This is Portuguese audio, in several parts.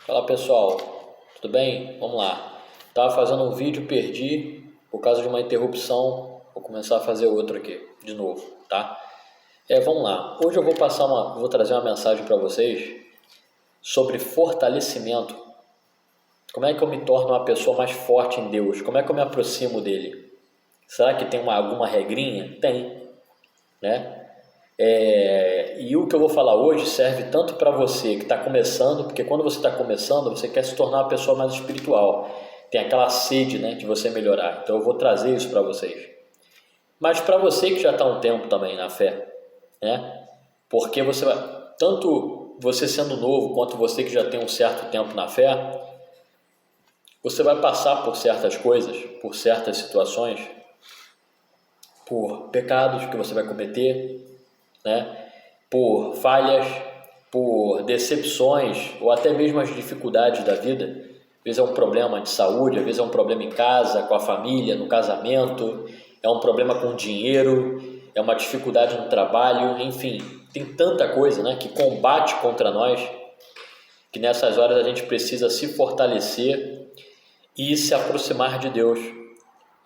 Fala pessoal, tudo bem? Vamos lá. Estava fazendo um vídeo, perdi por causa de uma interrupção. Vou começar a fazer outro aqui, de novo, tá? Vamos lá. Hoje eu vou trazer uma mensagem para vocês sobre fortalecimento. Como é que eu me torno uma pessoa mais forte em Deus? Como é que eu me aproximo dele? Será que tem alguma regrinha? Tem, né? E o que eu vou falar hoje serve tanto para você que está começando, porque quando você está começando, você quer se tornar uma pessoa mais espiritual, tem aquela sede, né, de você melhorar. Então eu vou trazer isso para vocês. Mas para você que já está um tempo também na fé, né, porque você vai, tanto você sendo novo quanto você que já tem um certo tempo na fé, você vai passar por certas coisas, por certas situações, por pecados que você vai cometer, né? Por falhas, por decepções ou até mesmo as dificuldades da vida. Às vezes é um problema de saúde, às vezes é um problema em casa, com a família, no casamento, é um problema com o dinheiro, é uma dificuldade no trabalho, enfim, tem tanta coisa, né, que combate contra nós, que nessas horas a gente precisa se fortalecer e se aproximar de Deus.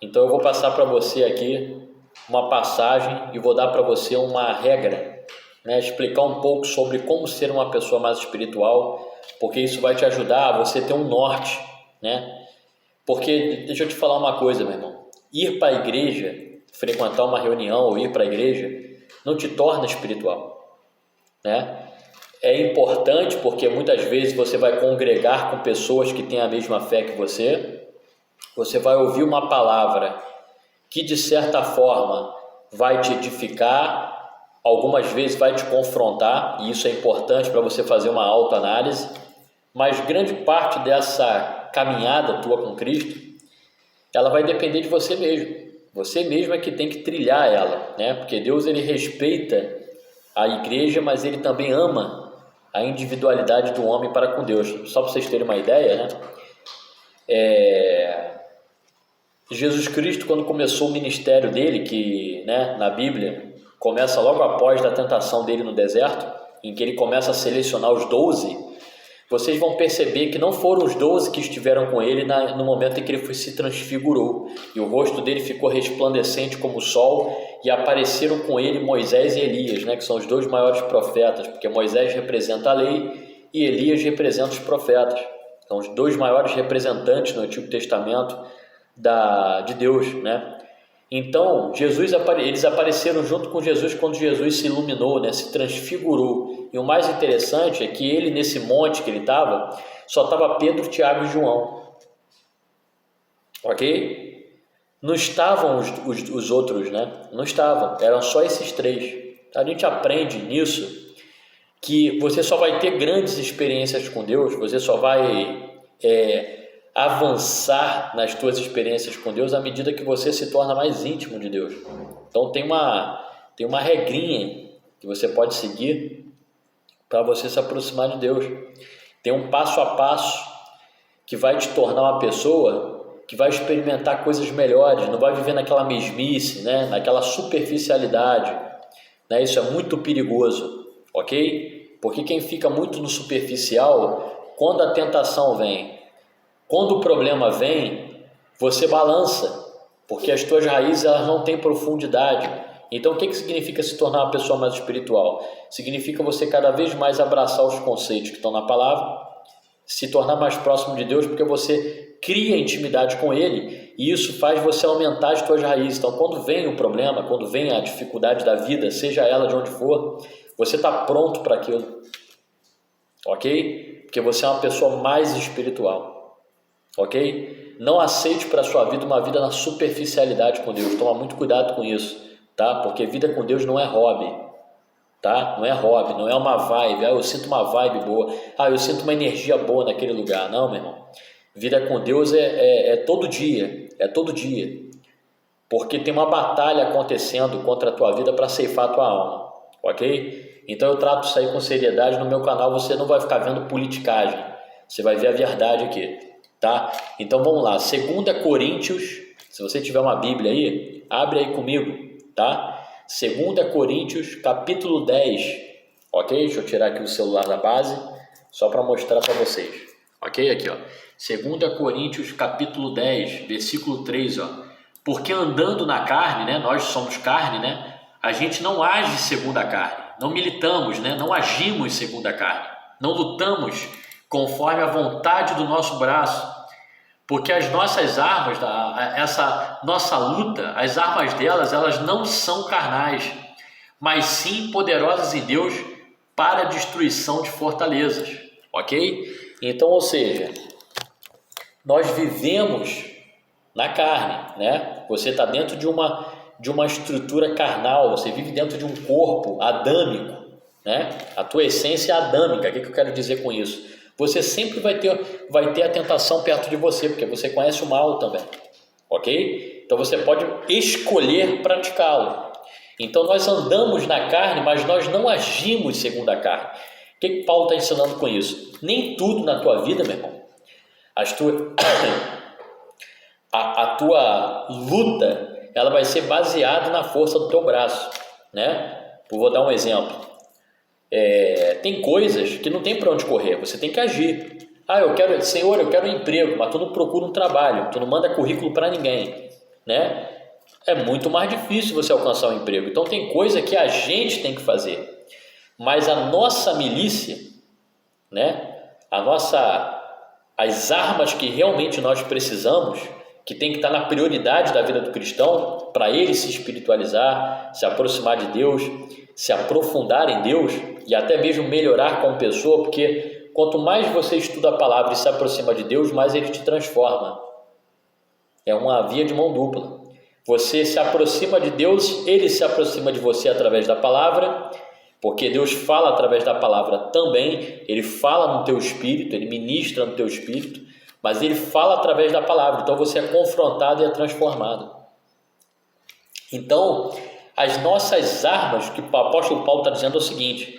Então eu vou passar para você aqui uma passagem e vou dar para você uma regra, né? Explicar um pouco sobre como ser uma pessoa mais espiritual, porque isso vai te ajudar a você ter um norte, né? Porque, deixa eu te falar uma coisa, meu irmão, ir para a igreja, frequentar uma reunião ou ir para a igreja, não te torna espiritual, né? É importante porque muitas vezes você vai congregar com pessoas que têm a mesma fé que você vai ouvir uma palavra que de certa forma vai te edificar, algumas vezes vai te confrontar, e isso é importante para você fazer uma autoanálise, mas grande parte dessa caminhada tua com Cristo, ela vai depender de você mesmo. Você mesmo é que tem que trilhar ela, né? Porque Deus, ele respeita a igreja, mas ele também ama a individualidade do homem para com Deus. Só para vocês terem uma ideia, né? Jesus Cristo, quando começou o ministério dele, que, né, na Bíblia começa logo após da tentação dele no deserto, em que ele começa a selecionar os 12, vocês vão perceber que não foram os 12 que estiveram com ele no momento em que ele se transfigurou, e o rosto dele ficou resplandecente como o sol, e apareceram com ele Moisés e Elias, né, que são os dois maiores profetas, porque Moisés representa a lei e Elias representa os profetas. São os dois maiores representantes no Antigo Testamento de Deus, né? Então, eles apareceram junto com Jesus quando Jesus se iluminou, né? Se transfigurou. E o mais interessante é que ele, nesse monte que ele estava, só estava Pedro, Tiago e João. Ok? Não estavam os outros, né? Não estavam, eram só esses três. A gente aprende nisso que você só vai ter grandes experiências com Deus, você só vai avançar nas tuas experiências com Deus à medida que você se torna mais íntimo de Deus. Então tem uma regrinha que você pode seguir para você se aproximar de Deus. Tem um passo a passo que vai te tornar uma pessoa que vai experimentar coisas melhores, não vai viver naquela mesmice, né? Naquela superficialidade, né? Isso é muito perigoso, ok? Porque quem fica muito no superficial, quando a tentação vem, quando o problema vem, você balança, porque as tuas raízes elas não têm profundidade. Então o que significa se tornar uma pessoa mais espiritual? Significa você cada vez mais abraçar os conceitos que estão na palavra, se tornar mais próximo de Deus, porque você cria intimidade com Ele, e isso faz você aumentar as tuas raízes. Então quando vem o problema, quando vem a dificuldade da vida, seja ela de onde for, você está pronto para aquilo, ok? Porque você é uma pessoa mais espiritual. Ok? Não aceite para a sua vida uma vida na superficialidade com Deus. Toma muito cuidado com isso, tá? Porque vida com Deus não é hobby, tá? Não é hobby, não é uma vibe. Eu sinto uma vibe boa. Eu sinto uma energia boa naquele lugar. Não, meu irmão. Vida com Deus é todo dia. É todo dia. Porque tem uma batalha acontecendo contra a tua vida para ceifar a tua alma, ok? Então eu trato isso aí com seriedade. No meu canal você não vai ficar vendo politicagem. Você vai ver a verdade aqui. Tá? Então vamos lá, 2 Coríntios, se você tiver uma Bíblia aí, abre aí comigo, tá? 2 Coríntios, capítulo 10, ok? Deixa eu tirar aqui o celular da base, só para mostrar para vocês. Ok? Aqui, ó. 2 Coríntios capítulo 10, versículo 3, ó. Porque andando na carne, né? Nós somos carne, né? A gente não age segundo a carne. Não militamos, né? Não agimos segundo a carne. Não lutamos conforme a vontade do nosso braço. Porque as nossas armas, essa nossa luta, as armas delas, elas não são carnais, mas sim poderosas em Deus para a destruição de fortalezas, ok? Então, ou seja, nós vivemos na carne, né? Você está dentro de uma estrutura carnal, você vive dentro de um corpo adâmico, né? A tua essência é adâmica. O que eu quero dizer com isso? Você sempre vai ter a tentação perto de você, porque você conhece o mal também, ok? Então você pode escolher praticá-lo. Então nós andamos na carne, mas nós não agimos segundo a carne. O que Paulo está ensinando com isso? Nem tudo na tua vida, meu irmão, a tua luta, ela vai ser baseada na força do teu braço, né? Eu vou dar um exemplo. Tem coisas que não tem para onde correr, você tem que agir. Senhor, eu quero um emprego, mas tu não procura um trabalho, tu não manda currículo para ninguém, né? É muito mais difícil você alcançar um emprego. Então tem coisa que a gente tem que fazer, mas a nossa milícia, né? As armas que realmente nós precisamos, que tem que estar na prioridade da vida do cristão, para ele se espiritualizar, se aproximar de Deus, se aprofundar em Deus e até mesmo melhorar como pessoa, porque quanto mais você estuda a palavra e se aproxima de Deus, mais ele te transforma. É uma via de mão dupla. Você se aproxima de Deus, ele se aproxima de você através da palavra, porque Deus fala através da palavra também, ele fala no teu espírito, ele ministra no teu espírito, mas ele fala através da palavra, então você é confrontado e é transformado. Então, as nossas armas, que o apóstolo Paulo está dizendo é o seguinte: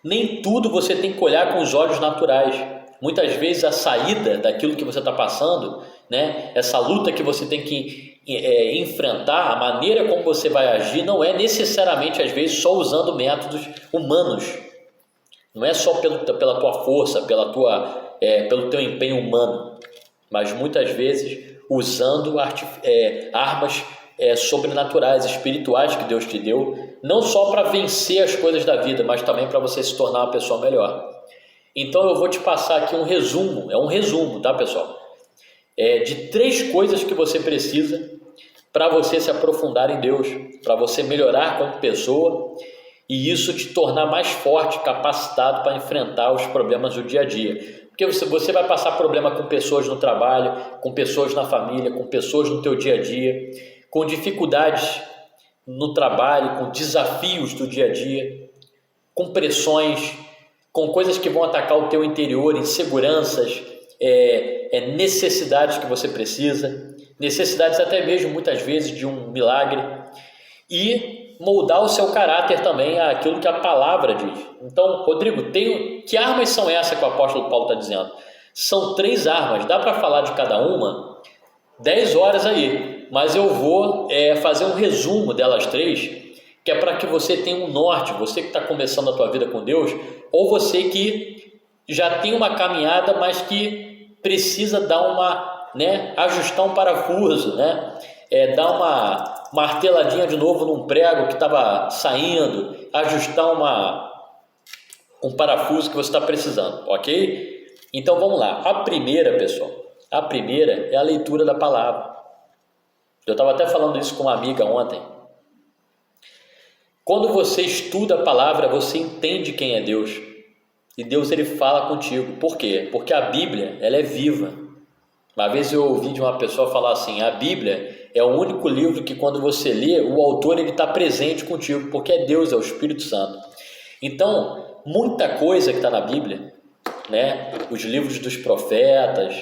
nem tudo você tem que olhar com os olhos naturais. Muitas vezes a saída daquilo que você está passando, né, essa luta que você tem que enfrentar, a maneira como você vai agir, não é necessariamente, às vezes, só usando métodos humanos. Não é só pela tua força, pelo teu empenho humano, mas muitas vezes usando armas sobrenaturais, espirituais que Deus te deu, não só para vencer as coisas da vida, mas também para você se tornar uma pessoa melhor. Então eu vou te passar aqui um resumo, tá, pessoal? De 3 coisas que você precisa para você se aprofundar em Deus, para você melhorar como pessoa e isso te tornar mais forte, capacitado para enfrentar os problemas do dia a dia. Porque você vai passar problema com pessoas no trabalho, com pessoas na família, com pessoas no teu dia a dia, com dificuldades no trabalho, com desafios do dia a dia, com pressões, com coisas que vão atacar o teu interior, inseguranças, necessidades que você precisa, necessidades até mesmo muitas vezes de um milagre, e moldar o seu caráter também àquilo que a palavra diz. Então, Rodrigo, que armas são essas que o apóstolo Paulo está dizendo? São 3 armas, dá para falar de cada uma 10 horas aí, mas eu vou fazer um resumo delas 3, que é para que você tenha um norte, você que está começando a tua vida com Deus, ou você que já tem uma caminhada, mas que precisa dar ajustar um parafuso, dar uma marteladinha de novo num prego que estava saindo, ajustar um parafuso que você está precisando, ok? Então vamos lá. A primeira, pessoal, é a leitura da palavra. Eu estava até falando isso com uma amiga ontem. Quando você estuda a palavra, você entende quem é Deus. E Deus, ele fala contigo. Por quê? Porque a Bíblia, ela é viva. Uma vez eu ouvi de uma pessoa falar assim: a Bíblia é o único livro que quando você lê, o autor está presente contigo, porque é Deus, é o Espírito Santo. Então, muita coisa que está na Bíblia, os livros dos profetas,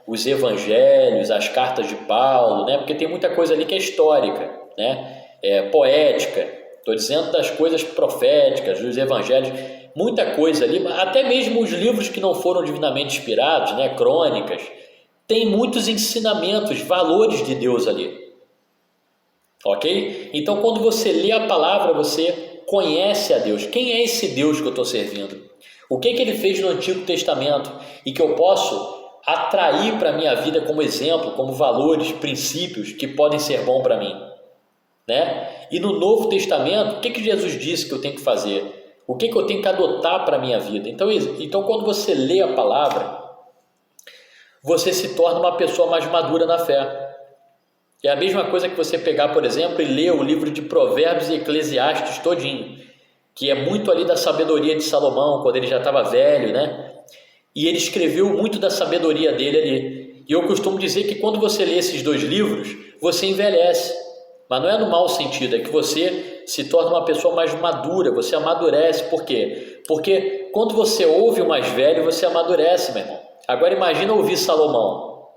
os evangelhos, as cartas de Paulo, porque tem muita coisa ali que é histórica, poética. Estou dizendo das coisas proféticas, dos evangelhos, muita coisa ali, até mesmo os livros que não foram divinamente inspirados, crônicas, tem muitos ensinamentos, valores de Deus ali, ok? Então, quando você lê a palavra, você conhece a Deus. Quem é esse Deus que eu estou servindo? O que ele fez no Antigo Testamento e que eu posso atrair para a minha vida como exemplo, como valores, princípios que podem ser bons para mim, né? E no Novo Testamento, o que Jesus disse que eu tenho que fazer? O que eu tenho que adotar para a minha vida? Então, quando você lê a palavra, você se torna uma pessoa mais madura na fé. É a mesma coisa que você pegar, por exemplo, e ler o livro de Provérbios e Eclesiastes todinho, que é muito ali da sabedoria de Salomão, quando ele já estava velho, né? E ele escreveu muito da sabedoria dele ali. E eu costumo dizer que quando você lê esses dois livros, você envelhece. Mas não é no mau sentido, é que você se torna uma pessoa mais madura, você amadurece. Por quê? Porque quando você ouve o mais velho, você amadurece, meu irmão. Agora imagina ouvir Salomão,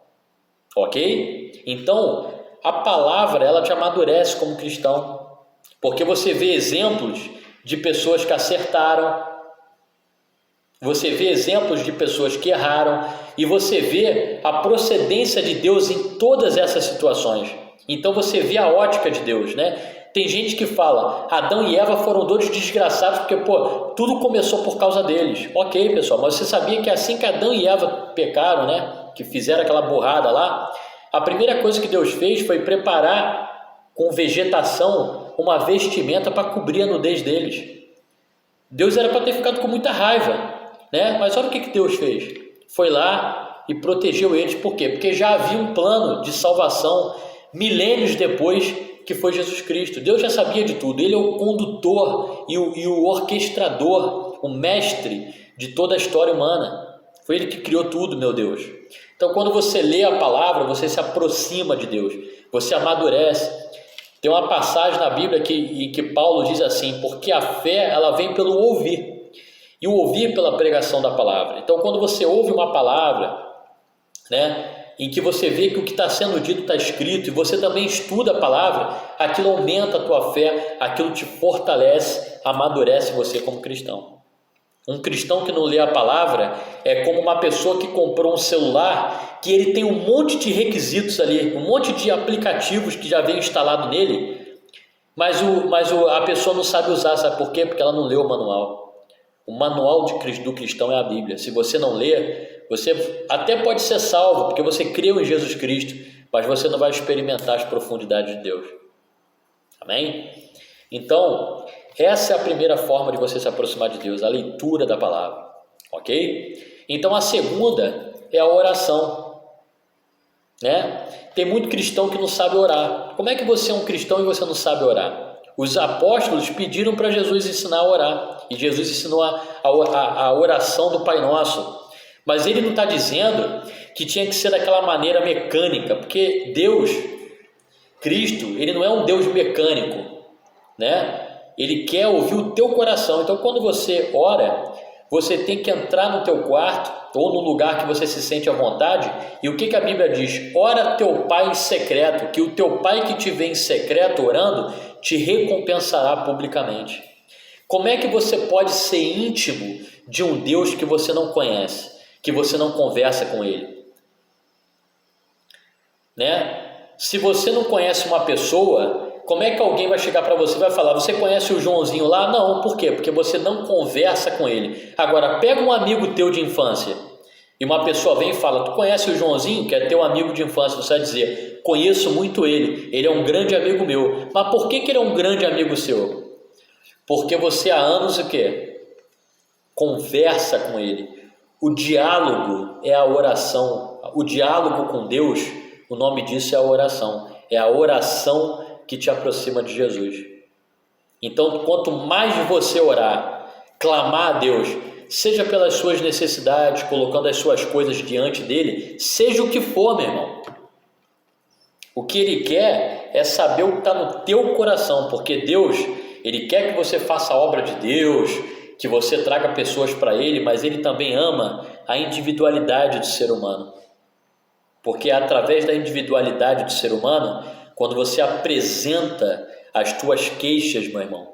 ok? Então, a palavra, ela te amadurece como cristão, porque você vê exemplos de pessoas que acertaram, você vê exemplos de pessoas que erraram, e você vê a procedência de Deus em todas essas situações. Então você vê a ótica de Deus, né? Tem gente que fala, Adão e Eva foram dois desgraçados porque, tudo começou por causa deles. Ok, pessoal, mas você sabia que assim que Adão e Eva pecaram, né? Que fizeram aquela burrada lá, a primeira coisa que Deus fez foi preparar com vegetação uma vestimenta para cobrir a nudez deles. Deus era para ter ficado com muita raiva, né? Mas olha o que Deus fez. Foi lá e protegeu eles. Por quê? Porque já havia um plano de salvação milênios depois, que foi Jesus Cristo. Deus já sabia de tudo. Ele é o condutor e o orquestrador, o mestre de toda a história humana. Foi Ele que criou tudo, meu Deus. Então, quando você lê a palavra, você se aproxima de Deus, você amadurece. Tem uma passagem na Bíblia que Paulo diz assim, porque a fé, ela vem pelo ouvir, e o ouvir pela pregação da palavra. Então, quando você ouve uma palavra, né, em que você vê que o que está sendo dito está escrito, e você também estuda a palavra, aquilo aumenta a tua fé, aquilo te fortalece, amadurece você como cristão. Um cristão que não lê a palavra é como uma pessoa que comprou um celular que ele tem um monte de requisitos ali, um monte de aplicativos que já vem instalado nele, mas a pessoa não sabe usar, sabe por quê? Porque ela não leu o manual. O manual do cristão é a Bíblia. Se você não lê, você até pode ser salvo, porque você creu em Jesus Cristo, mas você não vai experimentar as profundidades de Deus. Amém? Então, essa é a primeira forma de você se aproximar de Deus, a leitura da palavra, ok? Então a segunda é a oração, né? Tem muito cristão que não sabe orar. Como é que você é um cristão e você não sabe orar? Os apóstolos pediram para Jesus ensinar a orar, e Jesus ensinou a oração do Pai Nosso, mas ele não está dizendo que tinha que ser daquela maneira mecânica, porque Deus, Cristo, ele não é um Deus mecânico, né? Ele quer ouvir o teu coração. Então, quando você ora, você tem que entrar no teu quarto ou no lugar que você se sente à vontade. E o que a Bíblia diz? Ora teu Pai em secreto, que o teu Pai que te vê em secreto orando, te recompensará publicamente. Como é que você pode ser íntimo de um Deus que você não conhece, que você não conversa com Ele? Né? Se você não conhece uma pessoa, como é que alguém vai chegar para você e vai falar, você conhece o Joãozinho lá? Não, por quê? Porque você não conversa com ele. Agora, pega um amigo teu de infância e uma pessoa vem e fala, tu conhece o Joãozinho, que é teu amigo de infância? Você vai dizer, conheço muito ele é um grande amigo meu. Mas por que ele é um grande amigo seu? Porque você há anos o quê? Conversa com ele. O diálogo é a oração. O diálogo com Deus, o nome disso é a oração. É a oração que te aproxima de Jesus. Então, quanto mais você orar, clamar a Deus, seja pelas suas necessidades, colocando as suas coisas diante dele, seja o que for, meu irmão. O que ele quer é saber o que está no teu coração, porque Deus, ele quer que você faça a obra de Deus, que você traga pessoas para ele, mas ele também ama a individualidade do ser humano. Porque é através da individualidade do ser humano, quando você apresenta as tuas queixas, meu irmão,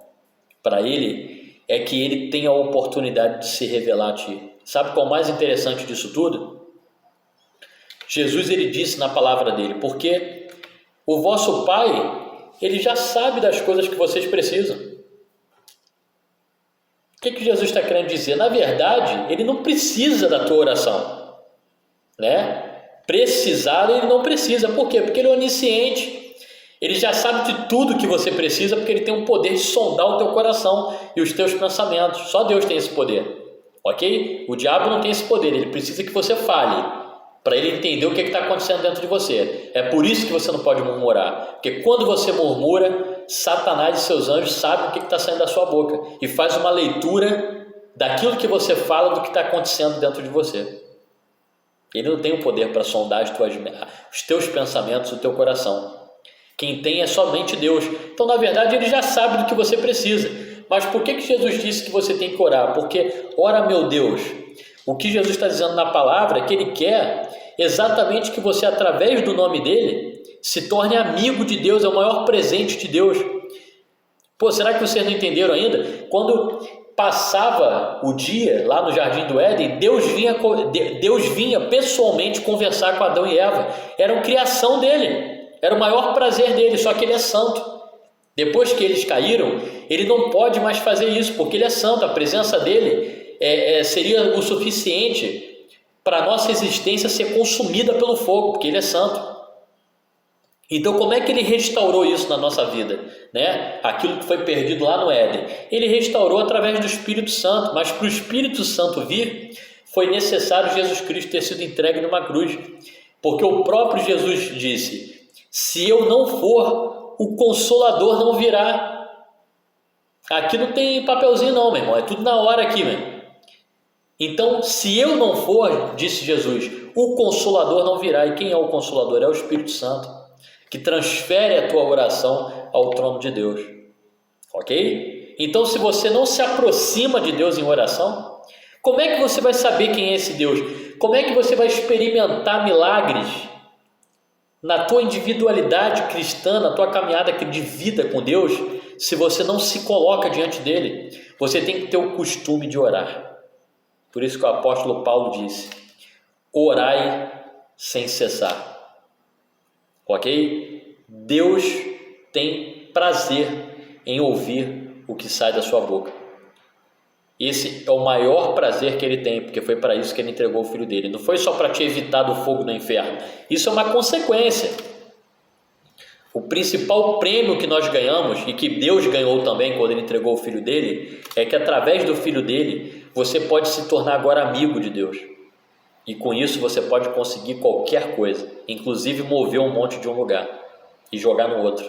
para ele, é que ele tem a oportunidade de se revelar a ti. Sabe qual é o mais interessante disso tudo? Jesus, ele disse na palavra dele, porque o vosso Pai, ele já sabe das coisas que vocês precisam. que Jesus está querendo dizer? Na verdade, ele não precisa da tua oração, né? Precisar ele não precisa. Por quê? Porque ele é onisciente. Ele já sabe de tudo que você precisa, porque ele tem um poder de sondar o teu coração e os teus pensamentos. Só Deus tem esse poder, ok? O diabo não tem esse poder. Ele precisa que você fale para ele entender o que está acontecendo dentro de você. É por isso que você não pode murmurar, porque quando você murmura, Satanás e seus anjos sabem o que está saindo da sua boca e faz uma leitura daquilo que você fala, do que está acontecendo dentro de você. Ele não tem o poder para sondar os teus pensamentos, o teu coração. Quem tem é somente Deus. Então, na verdade, ele já sabe do que você precisa. Mas por que Jesus disse que você tem que orar? Porque, ora, meu Deus, o que Jesus está dizendo na palavra é que ele quer exatamente que você, através do nome dele, se torne amigo de Deus. É o maior presente de Deus. Pô, será que vocês não entenderam ainda? Quando passava o dia lá no Jardim do Éden, Deus vinha pessoalmente conversar com Adão e Eva. Era uma criação dele. Era o maior prazer dele, só que ele é santo. Depois que eles caíram, ele não pode mais fazer isso, porque ele é santo. A presença dele seria o suficiente para a nossa existência ser consumida pelo fogo, porque ele é santo. Então, como é que ele restaurou isso na nossa vida, né? Aquilo que foi perdido lá no Éden. Ele restaurou através do Espírito Santo, mas para o Espírito Santo vir, foi necessário Jesus Cristo ter sido entregue numa cruz. Porque o próprio Jesus disse: se eu não for, o Consolador não virá. Aqui não tem papelzinho não, meu irmão, é tudo na hora aqui, meu irmão. Então, se eu não for, disse Jesus, o Consolador não virá. E quem é o Consolador? É o Espírito Santo, que transfere a tua oração ao trono de Deus, ok? Então, se você não se aproxima de Deus em oração, como é que você vai saber quem é esse Deus? Como é que você vai experimentar milagres na tua individualidade cristã, na tua caminhada de vida com Deus, se você não se coloca diante dele? Você tem que ter o costume de orar. Por isso que o apóstolo Paulo disse: orai sem cessar. Ok? Deus tem prazer em ouvir o que sai da sua boca. Esse é o maior prazer que ele tem, porque foi para isso que ele entregou o filho dele. Não foi só para te evitar do fogo no inferno. Isso é uma consequência. O principal prêmio que nós ganhamos, e que Deus ganhou também quando ele entregou o filho dele, é que através do filho dele, você pode se tornar agora amigo de Deus. E com isso você pode conseguir qualquer coisa, inclusive mover um monte de um lugar e jogar no outro.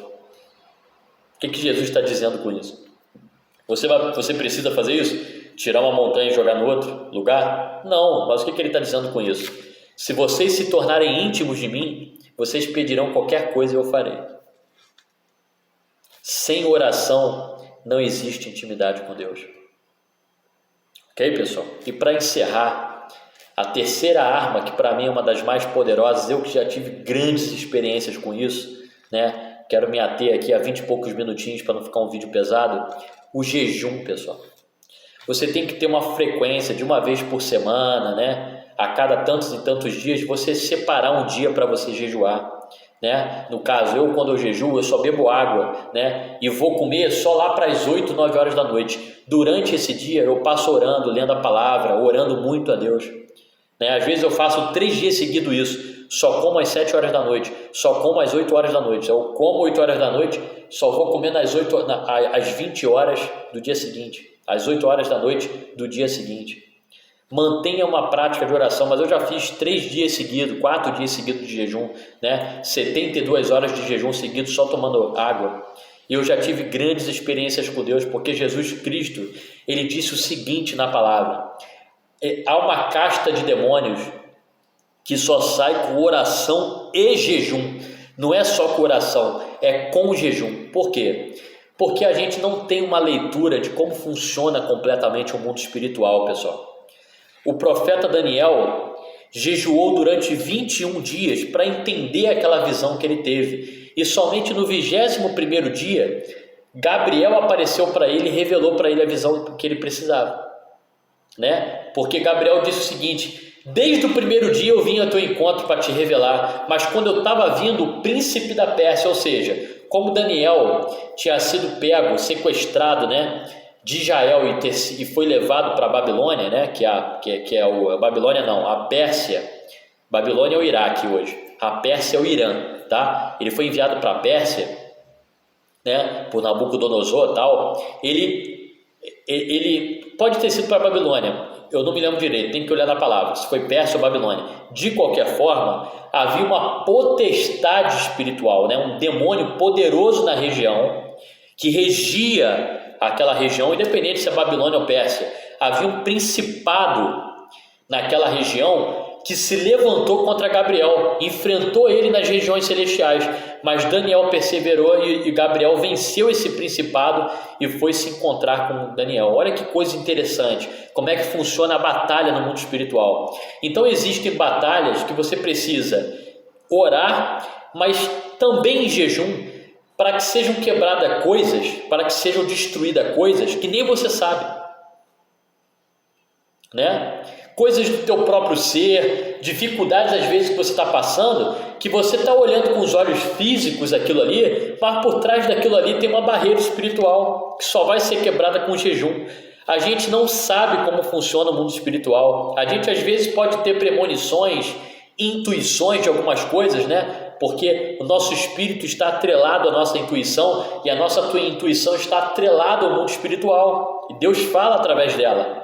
O que Jesus está dizendo com isso? Você precisa fazer isso? Tirar uma montanha e jogar no outro lugar? Não, mas o que ele está dizendo com isso? Se vocês se tornarem íntimos de mim, vocês pedirão qualquer coisa e eu farei. Sem oração não existe intimidade com Deus. Ok, pessoal? E para encerrar, a terceira arma, que para mim é uma das mais poderosas, eu que já tive grandes experiências com isso, né? Quero me ater aqui a 20 e poucos minutinhos para não ficar um vídeo pesado. O jejum, pessoal. Você tem que ter uma frequência de uma vez por semana, né? A cada tantos e tantos dias, você separar um dia para você jejuar, né? No caso, quando eu jejuo, eu só bebo água, né? E vou comer só lá para as 8, 9 horas da noite. Durante esse dia, eu passo orando, lendo a palavra, orando muito a Deus. Né? Às vezes eu faço 3 dias seguidos isso. Só como às 7 horas da noite, só como às 8 horas da noite. Eu como 8 horas da noite, só vou comer às 20 horas do dia seguinte, às 8 horas da noite do dia seguinte. Mantenha uma prática de oração, mas eu já fiz 3 dias seguidos, 4 dias seguidos de jejum, né? 72 horas de jejum seguidos só tomando água. E eu já tive grandes experiências com Deus, porque Jesus Cristo, ele disse o seguinte na palavra: há uma casta de demônios que só sai com oração e jejum. Não é só com oração, é com jejum. Por quê? Porque a gente não tem uma leitura de como funciona completamente o mundo espiritual, pessoal. O profeta Daniel jejuou durante 21 dias para entender aquela visão que ele teve. E somente no 21º dia, Gabriel apareceu para ele e revelou para ele a visão que ele precisava. Né? Porque Gabriel disse o seguinte: desde o primeiro dia eu vim ao teu encontro para te revelar, mas quando eu estava vindo, o príncipe da Pérsia, ou seja, como Daniel tinha sido pego, sequestrado, né? de Israel e foi levado para a Babilônia, né? A Babilônia não, a Pérsia. Babilônia é o Iraque hoje, a Pérsia é o Irã, tá? Ele foi enviado para a Pérsia, né? Por Nabucodonosor e tal. Ele pode ter sido para a Babilônia, eu não me lembro direito, tem que olhar na palavra, se foi Pérsia ou Babilônia. De qualquer forma, havia uma potestade espiritual, né? Um demônio poderoso na região, que regia aquela região, independente se é Babilônia ou Pérsia. Havia um principado naquela região que se levantou contra Gabriel, enfrentou ele nas regiões celestiais, mas Daniel perseverou e Gabriel venceu esse principado e foi se encontrar com Daniel. Olha que coisa interessante, como é que funciona a batalha no mundo espiritual. Então existem batalhas que você precisa orar, mas também em jejum, para que sejam quebradas coisas, para que sejam destruídas coisas que nem você sabe, né? Coisas do teu próprio ser, dificuldades às vezes que você está passando, que você está olhando com os olhos físicos aquilo ali, mas por trás daquilo ali tem uma barreira espiritual que só vai ser quebrada com jejum. A gente não sabe como funciona o mundo espiritual, a gente às vezes pode ter premonições, intuições de algumas coisas, né? Porque o nosso espírito está atrelado à nossa intuição e a nossa intuição está atrelada ao mundo espiritual e Deus fala através dela,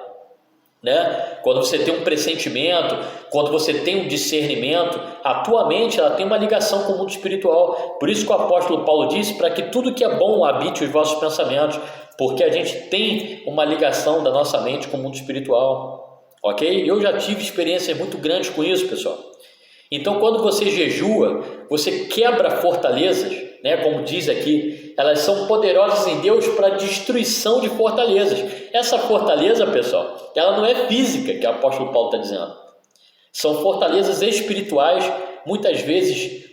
né? Quando você tem um pressentimento, quando você tem um discernimento, a tua mente ela tem uma ligação com o mundo espiritual. Por isso que o apóstolo Paulo disse para que tudo que é bom habite os vossos pensamentos, porque a gente tem uma ligação da nossa mente com o mundo espiritual, ok? Eu já tive experiências muito grandes com isso, pessoal. Então quando você jejua, você quebra fortalezas, né? Como diz aqui, elas são poderosas em Deus para destruição de fortalezas. Essa fortaleza, pessoal, ela não é física, que o apóstolo Paulo está dizendo. São fortalezas espirituais, muitas vezes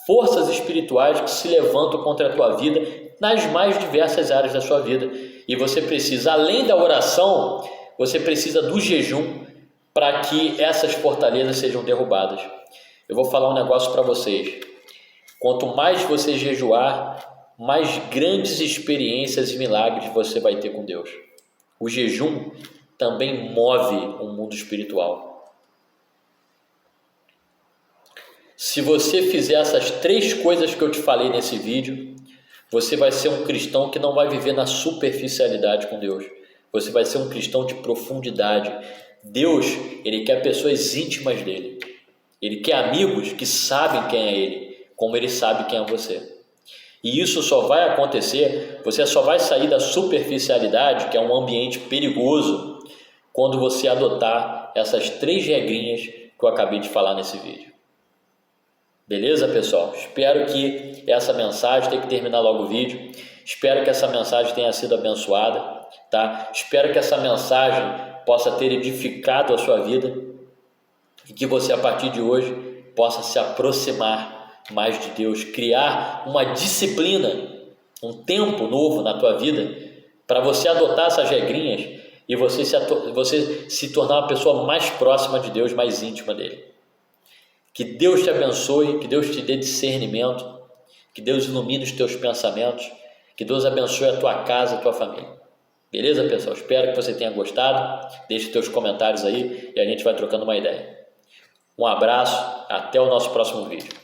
forças espirituais que se levantam contra a tua vida nas mais diversas áreas da sua vida. E você precisa, além da oração, você precisa do jejum para que essas fortalezas sejam derrubadas. Eu vou falar um negócio para vocês. Quanto mais você jejuar, mais grandes experiências e milagres você vai ter com Deus. O jejum também move o mundo espiritual. Se você fizer essas 3 coisas que eu te falei nesse vídeo, você vai ser um cristão que não vai viver na superficialidade com Deus. Você vai ser um cristão de profundidade. Deus, Ele quer pessoas íntimas dEle. Ele quer amigos que sabem quem é Ele, como Ele sabe quem é você. E isso só vai acontecer, você só vai sair da superficialidade, que é um ambiente perigoso, quando você adotar essas 3 regrinhas que eu acabei de falar nesse vídeo. Beleza, pessoal? Espero que essa mensagem, tem que terminar logo o vídeo, espero que essa mensagem tenha sido abençoada, tá? Espero que essa mensagem possa ter edificado a sua vida e que você, a partir de hoje, possa se aproximar mais de Deus, criar uma disciplina, um tempo novo na tua vida, para você adotar essas regrinhas e você se tornar uma pessoa mais próxima de Deus, mais íntima dele. Que Deus te abençoe, que Deus te dê discernimento, que Deus ilumine os teus pensamentos, que Deus abençoe a tua casa, a tua família. Beleza, pessoal? Espero que você tenha gostado. Deixe teus comentários aí e a gente vai trocando uma ideia. Um abraço, até o nosso próximo vídeo.